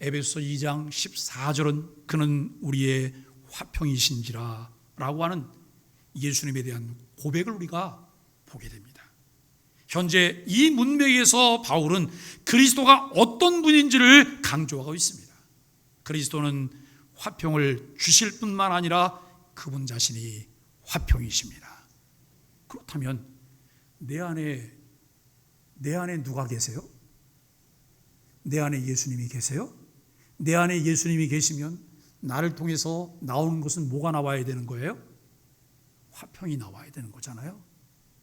에베소서 2장 14절은 그는 우리의 화평이신지라 라고 하는 예수님에 대한 고백을 우리가 보게 됩니다. 현재 이 문맥에서 바울은 그리스도가 어떤 분인지를 강조하고 있습니다. 그리스도는 화평을 주실 뿐만 아니라 그분 자신이 화평이십니다. 그렇다면 내 안에 누가 계세요? 내 안에 예수님이 계세요? 내 안에 예수님이 계시면 나를 통해서 나오는 것은 뭐가 나와야 되는 거예요? 화평이 나와야 되는 거잖아요.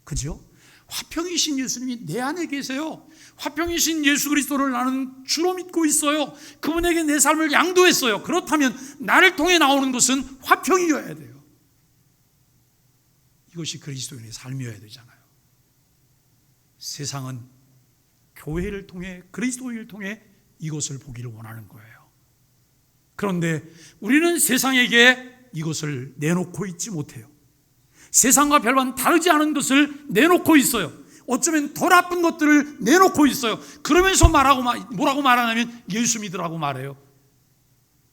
그죠? 화평이신 예수님이 내 안에 계세요. 화평이신 예수 그리스도를 나는 주로 믿고 있어요. 그분에게 내 삶을 양도했어요. 그렇다면 나를 통해 나오는 것은 화평이어야 돼요. 이것이 그리스도인의 삶이어야 되잖아요. 세상은 교회를 통해, 그리스도인을 통해 이것을 보기를 원하는 거예요. 그런데 우리는 세상에게 이것을 내놓고 있지 못해요. 세상과 별반 다르지 않은 것을 내놓고 있어요. 어쩌면 더 나쁜 것들을 내놓고 있어요. 그러면서 뭐라고 말하냐면 예수 믿으라고 말해요.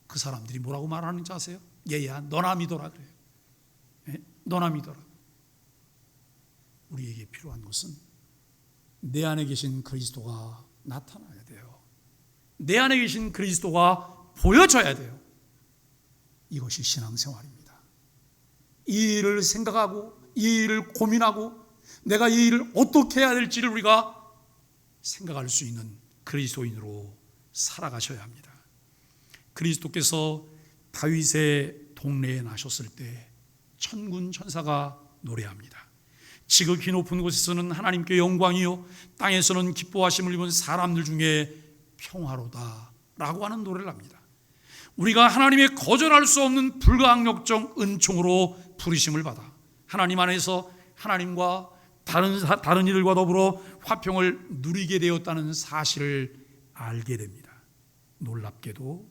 그 사람들이 뭐라고 말하는지 아세요? 얘야 너나 믿어라 그래요. 네? 너나 믿어라. 우리에게 필요한 것은 내 안에 계신 그리스도가 나타나야 돼요. 내 안에 계신 그리스도가 보여져야 돼요. 이것이 신앙생활입니다. 이 일을 생각하고 이 일을 고민하고 내가 이 일을 어떻게 해야 될지를 우리가 생각할 수 있는 그리스도인으로 살아가셔야 합니다. 그리스도께서 다윗의 동네에 나셨을 때 천군 천사가 노래합니다. 지극히 높은 곳에서는 하나님께 영광이요 땅에서는 기뻐하심을 입은 사람들 중에 평화로다 라고 하는 노래를 합니다. 우리가 하나님의 거절할 수 없는 불가항력적 은총으로 부르심을 받아 하나님 안에서 하나님과 다른 이들과 더불어 화평을 누리게 되었다는 사실을 알게 됩니다. 놀랍게도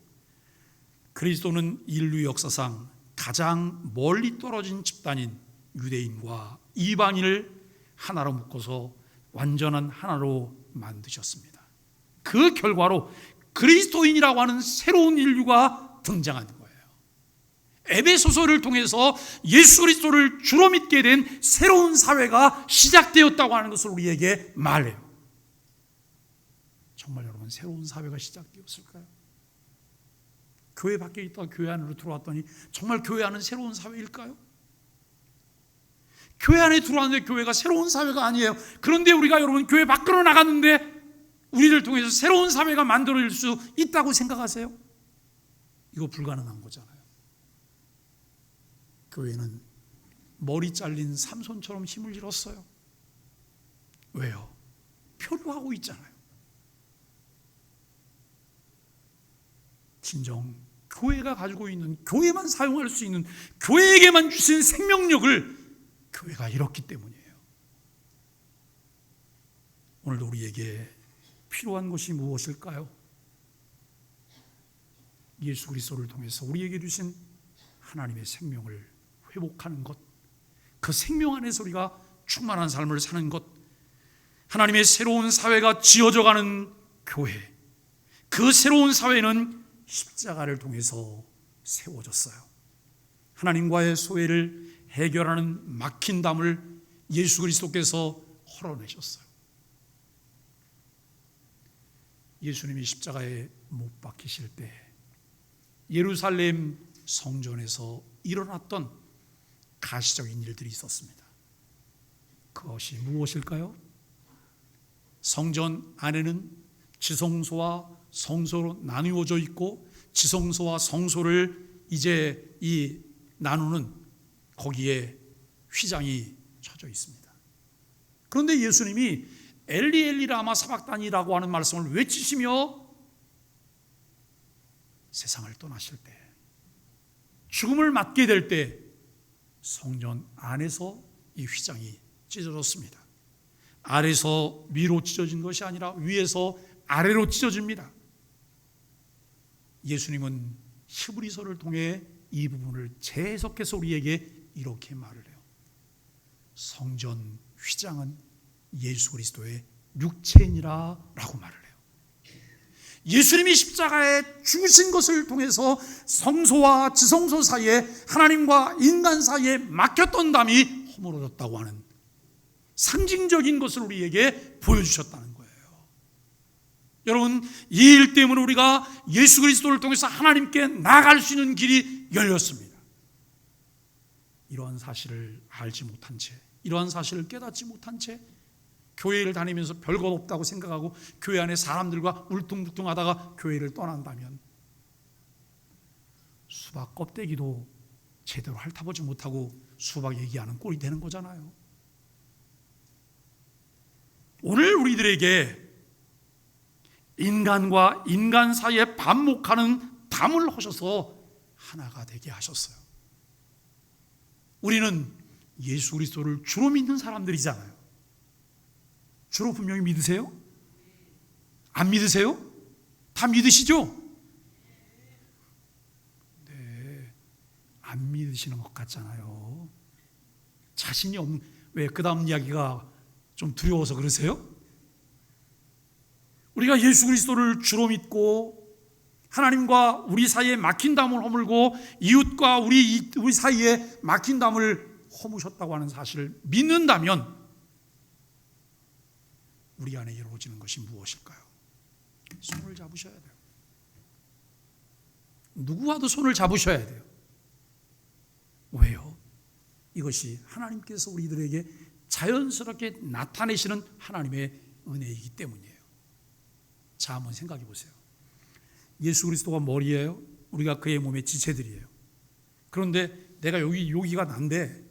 그리스도는 인류 역사상 가장 멀리 떨어진 집단인 유대인과 이방인을 하나로 묶어서 완전한 하나로 만드셨습니다. 그 결과로 그리스도인이라고 하는 새로운 인류가 등장하는 거예요. 에베소서를 통해서 예수 그리스도를 주로 믿게 된 새로운 사회가 시작되었다고 하는 것을 우리에게 말해요. 정말 여러분 새로운 사회가 시작되었을까요? 교회 밖에 있다가 교회 안으로 들어왔더니 정말 교회 안은 새로운 사회일까요? 교회 안에 들어왔는데 교회가 새로운 사회가 아니에요. 그런데 우리가 여러분 교회 밖으로 나갔는데 우리를 통해서 새로운 사회가 만들어질 수 있다고 생각하세요? 이거 불가능한 거잖아요. 교회는 머리 잘린 삼손처럼 힘을 잃었어요. 왜요? 표류하고 있잖아요. 진정 교회가 가지고 있는, 교회만 사용할 수 있는, 교회에게만 주신 생명력을 교회가 잃었기 때문이에요. 오늘도 우리에게 필요한 것이 무엇일까요? 예수 그리스도를 통해서 우리에게 주신 하나님의 생명을 회복하는 것, 그 생명 안에서 우리가 충만한 삶을 사는 것, 하나님의 새로운 사회가 지어져가는 교회, 그 새로운 사회는 십자가를 통해서 세워졌어요. 하나님과의 소외를 해결하는 막힌 담을 예수 그리스도께서 헐어내셨어요. 예수님이 십자가에 못 박히실 때 예루살렘 성전에서 일어났던 가시적인 일들이 있었습니다. 그것이 무엇일까요? 성전 안에는 지성소와 성소로 나누어져 있고, 지성소와 성소를 이제 이 나누는 거기에 휘장이 쳐져 있습니다. 그런데 예수님이 엘리 엘리 라마 사박다니라고 하는 말씀을 외치시며 세상을 떠나실 때, 죽음을 맞게 될 때 성전 안에서 이 휘장이 찢어졌습니다. 아래에서 위로 찢어진 것이 아니라 위에서 아래로 찢어집니다. 예수님은 히브리서를 통해 이 부분을 재해석해서 우리에게 이렇게 말을 해요. 성전 휘장은 예수 그리스도의 육체이니라 라고 말을 해요. 예수님이 십자가에 죽으신 것을 통해서 성소와 지성소 사이에, 하나님과 인간 사이에 막혔던 담이 허물어졌다고 하는 상징적인 것을 우리에게 보여주셨다는 거예요. 여러분, 이 일 때문에 우리가 예수 그리스도를 통해서 하나님께 나아갈 수 있는 길이 열렸습니다. 이러한 사실을 알지 못한 채, 이러한 사실을 깨닫지 못한 채 교회를 다니면서 별것 없다고 생각하고 교회 안에 사람들과 울퉁불퉁하다가 교회를 떠난다면 수박 껍데기도 제대로 핥아보지 못하고 수박 얘기하는 꼴이 되는 거잖아요. 오늘 우리들에게 인간과 인간 사이에 반목하는 담을 하셔서 하나가 되게 하셨어요. 우리는 예수 그리스도를 주로 믿는 사람들이잖아요. 주로 분명히 믿으세요? 안 믿으세요? 다 믿으시죠? 네, 안 믿으시는 것 같잖아요. 자신이 없는, 왜 그 다음 이야기가 좀 두려워서 그러세요? 우리가 예수 그리스도를 주로 믿고 하나님과 우리 사이에 막힌 담을 허물고 이웃과 우리 사이에 막힌 담을 허무셨다고 하는 사실을 믿는다면 우리 안에 이루어지는 것이 무엇일까요? 손을 잡으셔야 돼요. 누구와도 손을 잡으셔야 돼요. 왜요? 이것이 하나님께서 우리들에게 자연스럽게 나타내시는 하나님의 은혜이기 때문이에요. 자, 한번 생각해 보세요. 예수 그리스도가 머리예요. 우리가 그의 몸의 지체들이에요. 그런데 내가 여기가 난데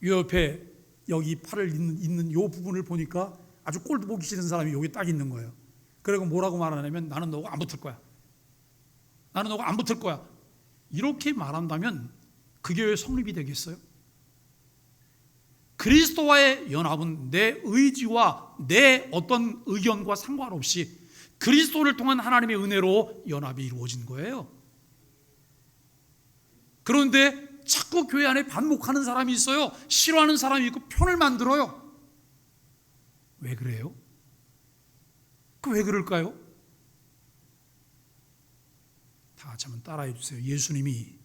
이 옆에 여기 팔을 잇는 이 부분을 보니까 아주 꼴도 보기 싫은 사람이 여기 딱 있는 거예요. 그리고 뭐라고 말하냐면 나는 너하고 안 붙을 거야. 나는 너하고 안 붙을 거야. 이렇게 말한다면 그게 왜 성립이 되겠어요? 그리스도와의 연합은 내 의지와 내 어떤 의견과 상관없이 그리스도를 통한 하나님의 은혜로 연합이 이루어진 거예요. 그런데 자꾸 교회 안에 반목하는 사람이 있어요. 싫어하는 사람이 있고 편을 만들어요. 왜 그래요? 왜 그럴까요? 다 같이 한번 따라해 주세요. 예수님이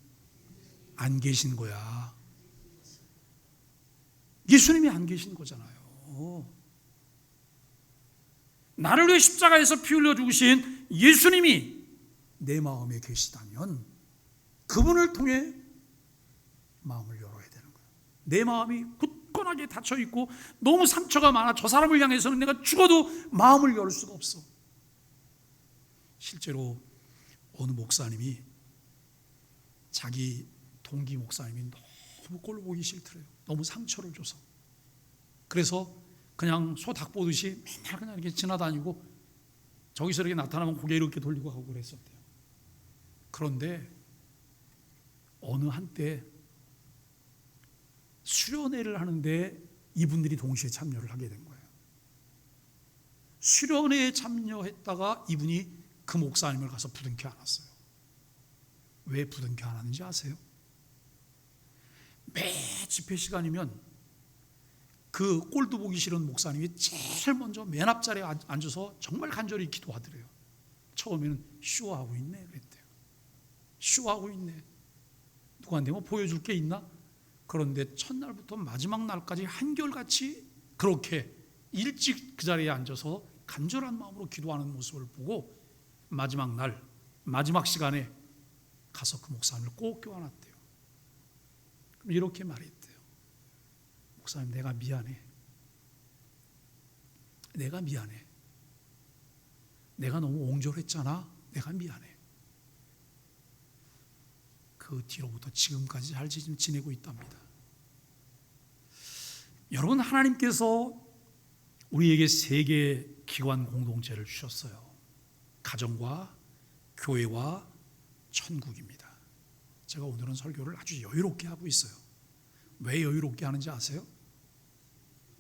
안 계신 거야. 예수님이 안 계신 거잖아요. 나를 위해 십자가에서 피 흘려 죽으신 예수님이 내 마음에 계시다면 그분을 통해 마음을 열어야 되는 거예요. 내 마음이 굳건하게 닫혀있고 너무 상처가 많아 저 사람을 향해서는 내가 죽어도 마음을 열 수가 없어. 실제로 어느 목사님이 자기 동기 목사님이 너무 꼴 보기 싫더래요. 너무 상처를 줘서. 그래서 그냥 소 닭 보듯이 맨날 그냥 이렇게 지나다니고 저기서 이렇게 나타나면 고개 이렇게 돌리고 하고 그랬었대요. 그런데 어느 한때 수련회를 하는데 이분들이 동시에 참여를 하게 된 거예요. 수련회에 참여했다가 이분이 그 목사님을 가서 부둥켜 안았어요. 왜 부둥켜 안았는지 아세요? 매 집회 시간이면 그 꼴도 보기 싫은 목사님이 제일 먼저 맨 앞자리에 앉아서 정말 간절히 기도하더래요. 처음에는 쇼하고 있네 그랬대요. 쇼하고 있네. 누구한테 뭐 보여줄 게 있나? 그런데 첫날부터 마지막 날까지 한결같이 그렇게 일찍 그 자리에 앉아서 간절한 마음으로 기도하는 모습을 보고 마지막 날, 마지막 시간에 가서 그 목사님을 꼭 껴안았대요. 그럼 이렇게 말했대요. 목사님, 내가 미안해. 내가 미안해. 내가 너무 옹졸했잖아. 내가 미안해. 그 뒤로부터 지금까지 잘 지내고 있답니다. 여러분, 하나님께서 우리에게 세 개의 기관 공동체를 주셨어요. 가정과 교회와 천국입니다. 제가 오늘은 설교를 아주 여유롭게 하고 있어요. 왜 여유롭게 하는지 아세요?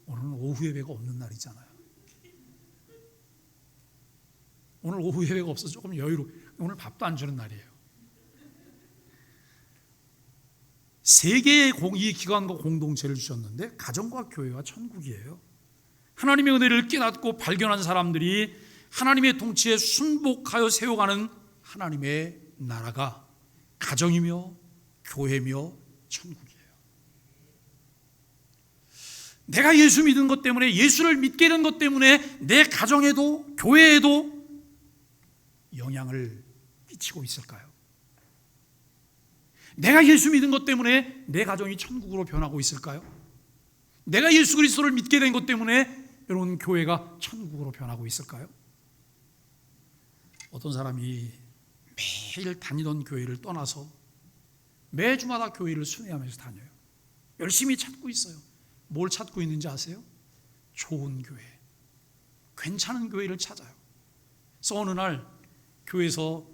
오늘은 오후 예배가 없는 날이잖아요. 오늘 오후 예배가 없어서 조금 오늘 밥도 안 주는 날이에요. 세 개의 이 기관과 공동체를 주셨는데 가정과 교회와 천국이에요. 하나님의 은혜를 깨닫고 발견한 사람들이 하나님의 통치에 순복하여 세워가는 하나님의 나라가 가정이며 교회며 천국이에요. 내가 예수 믿은 것 때문에, 예수를 믿게 된 것 때문에 내 가정에도 교회에도 영향을 끼치고 있을까요? 내가 예수 믿은 것 때문에 내 가정이 천국으로 변하고 있을까요? 내가 예수 그리스도를 믿게 된 것 때문에 여러분 교회가 천국으로 변하고 있을까요? 어떤 사람이 매일 다니던 교회를 떠나서 매주마다 교회를 순회하면서 다녀요. 열심히 찾고 있어요. 뭘 찾고 있는지 아세요? 좋은 교회, 괜찮은 교회를 찾아요. 그래서 어느 날 교회에서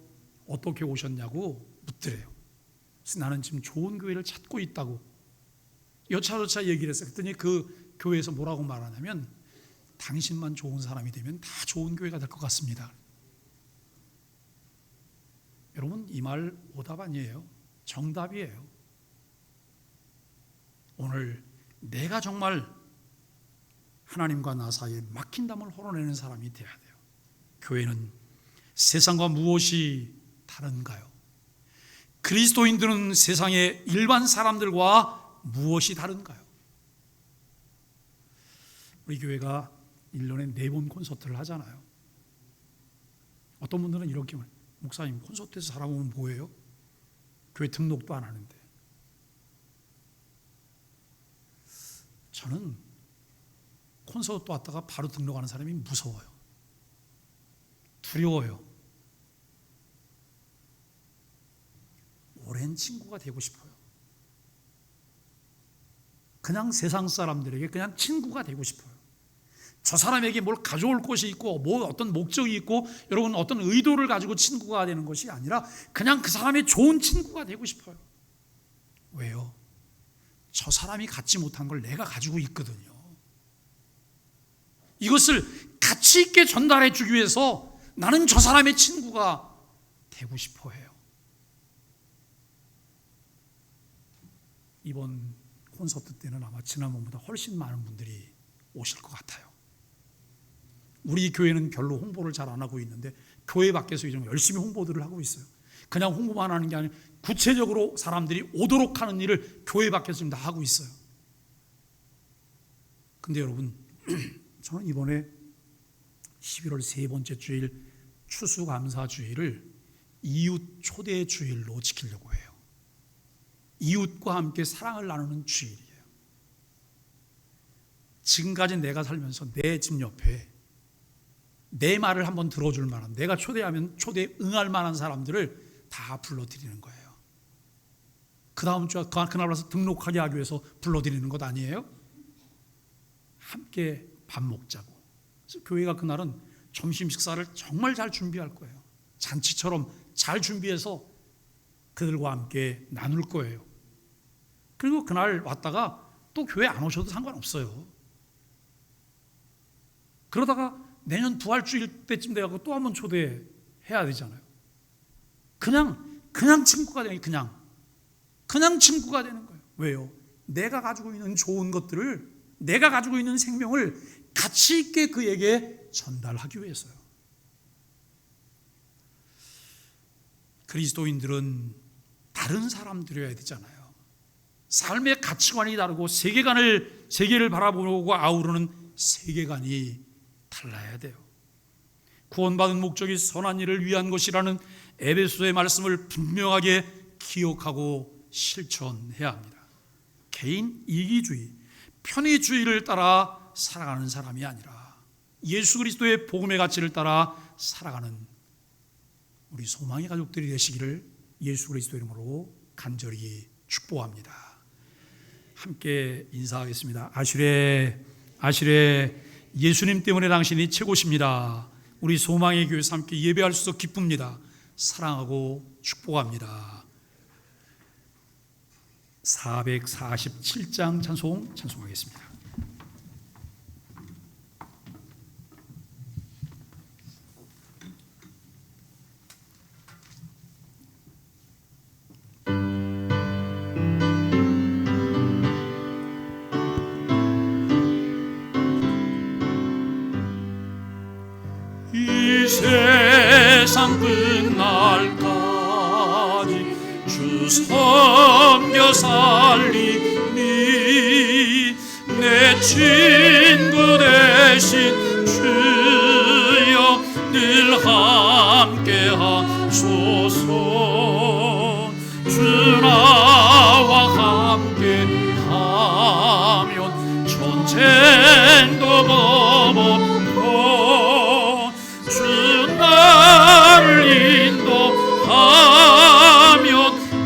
어떻게 오셨냐고 묻더래요. 그래서 나는 지금 좋은 교회를 찾고 있다고 여차저차 얘기를 했어요. 그랬더니 그 교회에서 뭐라고 말하냐면, 당신만 좋은 사람이 되면 다 좋은 교회가 될 것 같습니다. 여러분, 이 말 오답 아니에요. 정답이에요. 오늘 내가 정말 하나님과 나 사이에 막힌 담을 헐어내는 사람이 돼야 돼요. 교회는 세상과 무엇이 다른가요? 그리스도인들은 세상의 일반 사람들과 무엇이 다른가요? 우리 교회가 1년에 4번 콘서트를 하잖아요. 어떤 분들은 이렇게 말해요. 목사님, 콘서트에서 사람 오면 뭐예요? 교회 등록도 안 하는데. 저는 콘서트 왔다가 바로 등록하는 사람이 무서워요. 두려워요. 오랜 친구가 되고 싶어요. 그냥 세상 사람들에게 그냥 친구가 되고 싶어요. 저 사람에게 뭘 가져올 것이 있고 뭐 어떤 목적이 있고 여러분 어떤 의도를 가지고 친구가 되는 것이 아니라 그냥 그 사람의 좋은 친구가 되고 싶어요. 왜요? 저 사람이 갖지 못한 걸 내가 가지고 있거든요. 이것을 가치 있게 전달해 주기 위해서 나는 저 사람의 친구가 되고 싶어 해요. 이번 콘서트 때는 아마 지난번보다 훨씬 많은 분들이 오실 것 같아요. 우리 교회는 별로 홍보를 잘 안 하고 있는데 교회 밖에서 이런 열심히 홍보들을 하고 있어요. 그냥 홍보만 하는 게 아니라 구체적으로 사람들이 오도록 하는 일을 교회 밖에서 지금 다 하고 있어요. 근데 여러분, 저는 이번에 11월 세 번째 주일 추수감사주일을 이웃 초대 주일로 지키려고 해요. 이웃과 함께 사랑을 나누는 주일이에요. 지금까지 내가 살면서 내 집 옆에 내 말을 한번 들어줄 만한, 내가 초대하면 초대에 응할 만한 사람들을 다 불러드리는 거예요. 그 다음 주 그날 와서 등록하게 하기 위해서 불러드리는 것 아니에요? 함께 밥 먹자고. 그래서 교회가 그날은 점심 식사를 정말 잘 준비할 거예요. 잔치처럼 잘 준비해서 그들과 함께 나눌 거예요. 그리고 그날 왔다가 또 교회 안 오셔도 상관없어요. 그러다가 내년 부활주일 때쯤 돼가고 또 한번 초대해야 되잖아요. 그냥 친구가 되는, 그냥 친구가 되는 거예요. 왜요? 내가 가지고 있는 좋은 것들을, 내가 가지고 있는 생명을 가치 있게 그에게 전달하기 위해서요. 그리스도인들은 다른 사람들이어야 되잖아요. 삶의 가치관이 다르고 세계를 바라보고 아우르는 세계관이 달라야 돼요. 구원받은 목적이 선한 일을 위한 것이라는 에베소의 말씀을 분명하게 기억하고 실천해야 합니다. 개인 이기주의, 편의주의를 따라 살아가는 사람이 아니라 예수 그리스도의 복음의 가치를 따라 살아가는 우리 소망의 가족들이 되시기를 예수 그리스도 이름으로 간절히 축복합니다. 함께 인사하겠습니다. 아시레 아시레, 예수님 때문에 당신이 최고십니다. 우리 소망의 교회에서 함께 예배할 수 있어 기쁩니다. 사랑하고 축복합니다. 447장 찬송하겠습니다. 이 세상 끝날까지 주 섬겨 살리니 내 친구 되신 주여 늘 함께 하소서. 주 나와 함께 하면 전쟁도 넘어고 주 나를 인도하면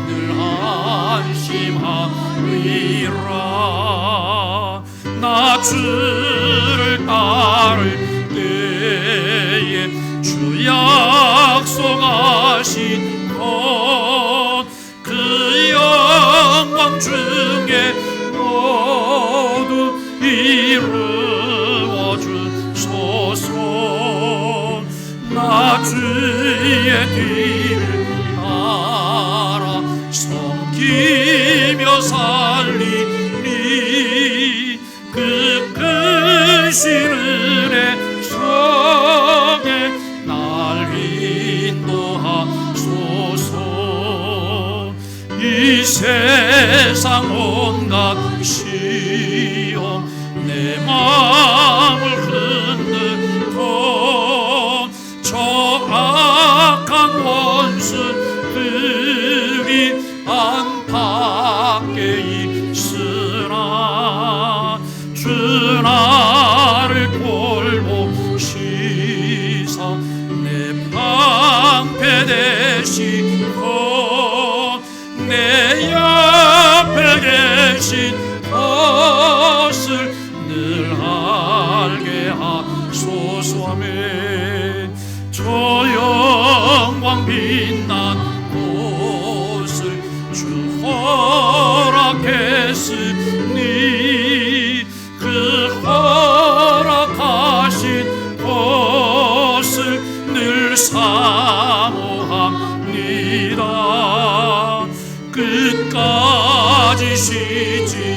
늘 안심하리라. 나 주를 따를 때에 주 약속하신 것 그 영광 중에 모두 이루어 주소서. 나 주의 뒤를 따라 섬기며 살리니 그 크신 은혜 속에 날 인도하소서. 이 세상 온갖 시험 내 마음을 흔들고 저 악한 원수들이 안팎에 있으나 주 나를 돌보시사 내 방패 되시고 내 옆에 계신 것을 늘 알게 하소서. 아멘. 저 영광 빛난 곳을 주 허락했으니 그 허락하신 것을 늘 사모합니다. 끝까지 쉬지